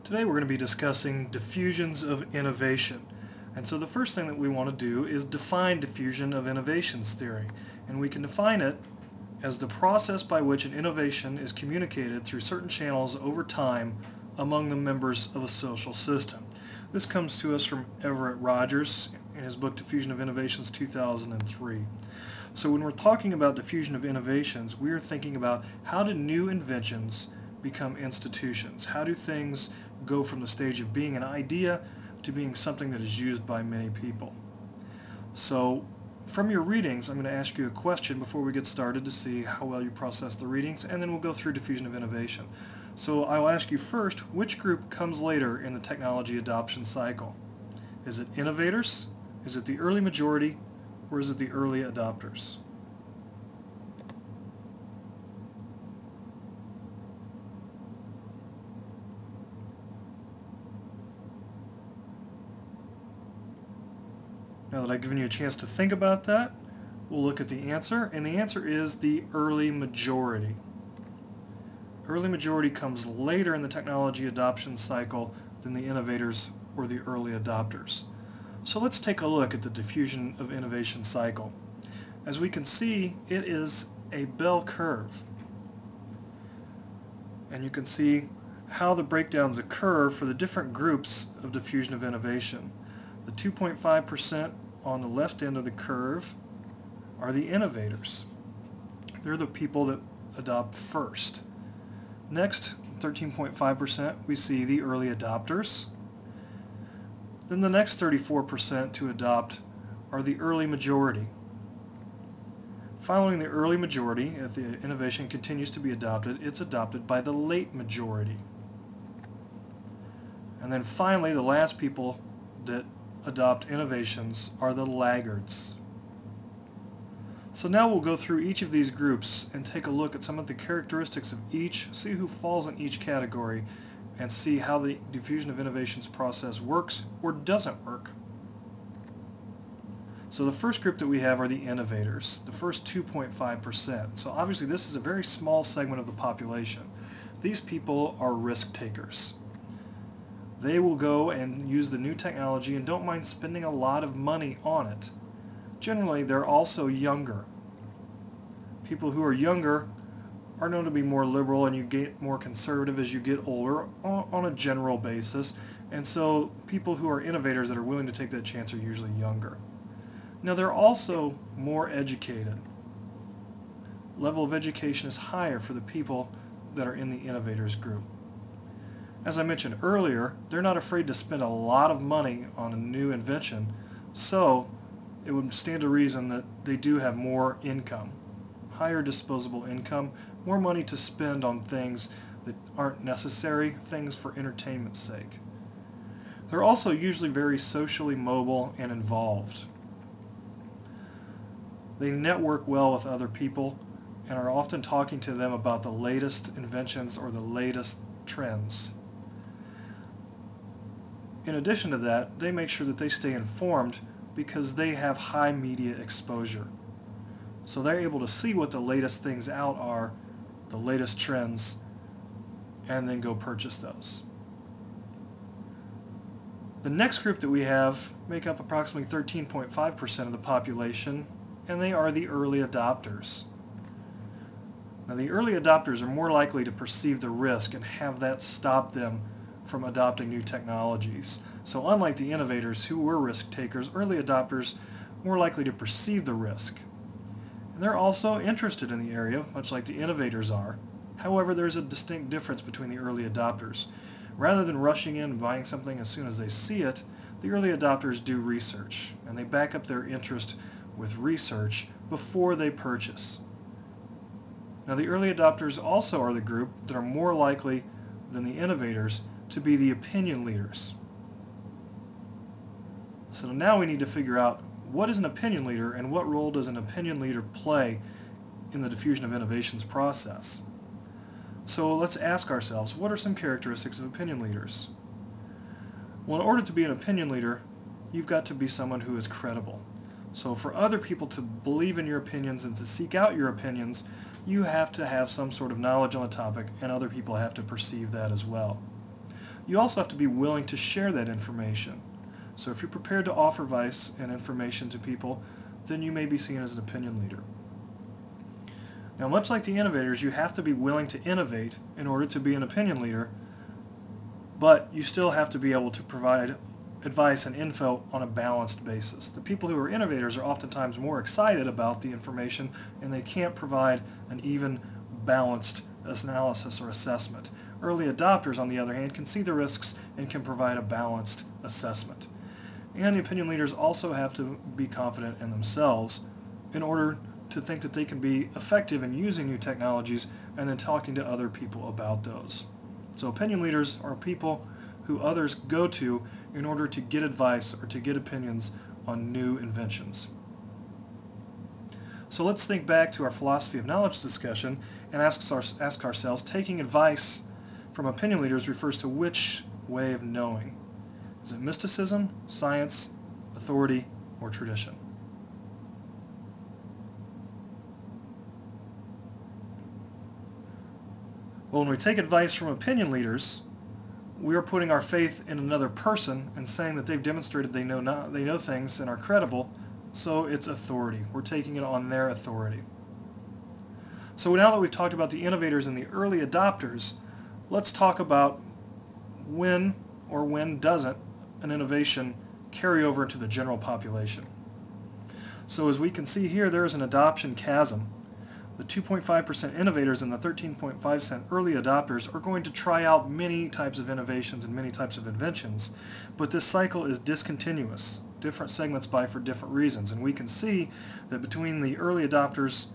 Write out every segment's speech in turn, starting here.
Today we're going to be discussing diffusions of innovation. And so the first thing that we want to do is define diffusion of innovations theory. And we can define it as the process by which an innovation is communicated through certain channels over time among the members of a social system. This comes to us from Everett Rogers in his book Diffusion of Innovations 2003. So when we're talking about diffusion of innovations, we are thinking about how do new inventions become institutions? How do things go from the stage of being an idea to being something that is used by many people? So from your readings, I'm going to ask you a question before we get started to see how well you process the readings, and then we'll go through diffusion of innovation. So I'll ask you first, which group comes later in the technology adoption cycle? Is it innovators? Is it the early majority? Or is it the early adopters? Now that I've given you a chance to think about that, we'll look at the answer, and the answer is the early majority. Early majority comes later in the technology adoption cycle than the innovators or the early adopters. So let's take a look at the diffusion of innovation cycle. As we can see, it is a bell curve. And you can see how the breakdowns occur for the different groups of diffusion of innovation. The 2.5% on the left end of the curve are the innovators. They're the people that adopt first. Next, 13.5%, we see the early adopters. Then the next 34% to adopt are the early majority. Following the early majority, if the innovation continues to be adopted, it's adopted by the late majority. And then finally, the last people that adopt innovations are the laggards. So now we'll go through each of these groups and take a look at some of the characteristics of each, see who falls in each category, and see how the diffusion of innovations process works or doesn't work. So the first group that we have are the innovators, the first 2.5%. So obviously this is a very small segment of the population. These people are risk takers. They will go and use the new technology and don't mind spending a lot of money on it. Generally, they're also younger. People who are younger are known to be more liberal, and you get more conservative as you get older on a general basis. And so people who are innovators that are willing to take that chance are usually younger. Now they're also more educated. Level of education is higher for the people that are in the innovators group. As I mentioned earlier, they're not afraid to spend a lot of money on a new invention, so it would stand to reason that they do have more income, higher disposable income, more money to spend on things that aren't necessary, things for entertainment's sake. They're also usually very socially mobile and involved. They network well with other people and are often talking to them about the latest inventions or the latest trends. In addition to that, they make sure that they stay informed because they have high media exposure. So they're able to see what the latest things out are, the latest trends, and then go purchase those. The next group that we have make up approximately 13.5% of the population, and they are the early adopters. Now the early adopters are more likely to perceive the risk and have that stop them from adopting new technologies. So unlike the innovators who were risk takers, early adopters more likely to perceive the risk. And they're also interested in the area, much like the innovators are. However, there's a distinct difference between the early adopters. Rather than rushing in and buying something as soon as they see it, the early adopters do research, and they back up their interest with research before they purchase. Now the early adopters also are the group that are more likely than the innovators to be the opinion leaders. So now we need to figure out what is an opinion leader and what role does an opinion leader play in the diffusion of innovations process. So let's ask ourselves, what are some characteristics of opinion leaders? Well, in order to be an opinion leader, you've got to be someone who is credible. So for other people to believe in your opinions and to seek out your opinions, you have to have some sort of knowledge on the topic, and other people have to perceive that as well. You also have to be willing to share that information. So if you're prepared to offer advice and information to people, then you may be seen as an opinion leader. Now, much like the innovators, you have to be willing to innovate in order to be an opinion leader, but you still have to be able to provide advice and info on a balanced basis. The people who are innovators are oftentimes more excited about the information, and they can't provide an even balanced analysis or assessment. Early adopters, on the other hand, can see the risks and can provide a balanced assessment. And the opinion leaders also have to be confident in themselves in order to think that they can be effective in using new technologies and then talking to other people about those. So opinion leaders are people who others go to in order to get advice or to get opinions on new inventions. So let's think back to our philosophy of knowledge discussion and ask ourselves, taking advice from opinion leaders refers to which way of knowing? Is it mysticism, science, authority, or tradition? Well, when we take advice from opinion leaders, we are putting our faith in another person and saying that they've demonstrated they know things and are credible, so it's authority. We're taking it on their authority. So now that we've talked about the innovators and the early adopters, let's talk about when or when doesn't an innovation carry over into the general population. So as we can see here, there is an adoption chasm. The 2.5% innovators and the 13.5% early adopters are going to try out many types of innovations and many types of inventions, but this cycle is discontinuous. Different segments buy for different reasons, and we can see that between the early adopters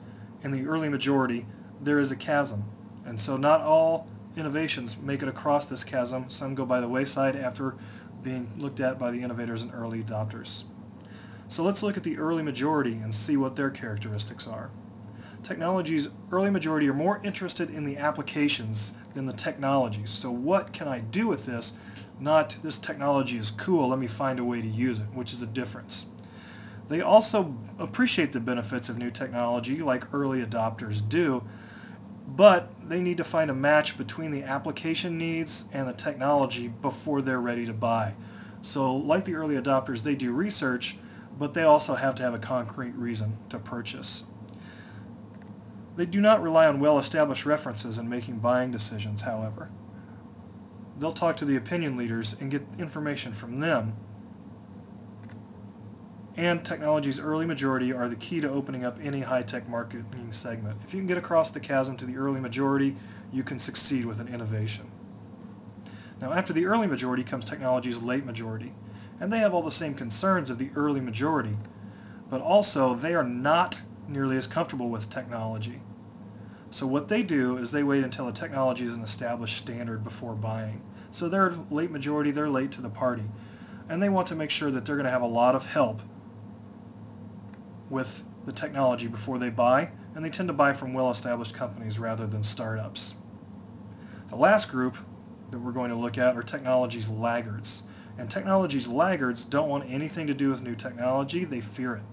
and the early majority, there is a chasm. And so not all innovations make it across this chasm. Some go by the wayside after being looked at by the innovators and early adopters. So let's look at the early majority and see what their characteristics are. Technology's early majority are more interested in the applications than the technologies. So what can I do with this? Not this technology is cool, let me find a way to use it, which is a difference. They also appreciate the benefits of new technology like early adopters do, but they need to find a match between the application needs and the technology before they're ready to buy. So like the early adopters, they do research, but they also have to have a concrete reason to purchase. They do not rely on well-established references in making buying decisions, however. They'll talk to the opinion leaders and get information from them. And technology's early majority are the key to opening up any high-tech marketing segment. If you can get across the chasm to the early majority, you can succeed with an innovation. Now, after the early majority comes technology's late majority, and they have all the same concerns of the early majority, but also they are not nearly as comfortable with technology. So what they do is they wait until a technology is an established standard before buying. So they're late majority, they're late to the party. And they want to make sure that they're going to have a lot of help with the technology before they buy, and they tend to buy from well-established companies rather than startups. The last group that we're going to look at are technology's laggards. And technology's laggards don't want anything to do with new technology, they fear it.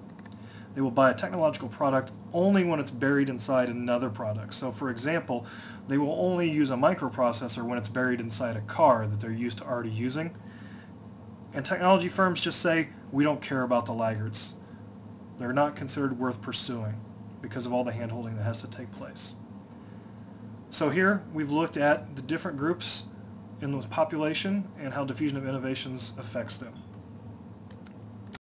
They will buy a technological product only when it's buried inside another product. So for example, they will only use a microprocessor when it's buried inside a car that they're used to already using. And technology firms just say, we don't care about the laggards. They're not considered worth pursuing because of all the hand-holding that has to take place. So here we've looked at the different groups in the population and how diffusion of innovations affects them.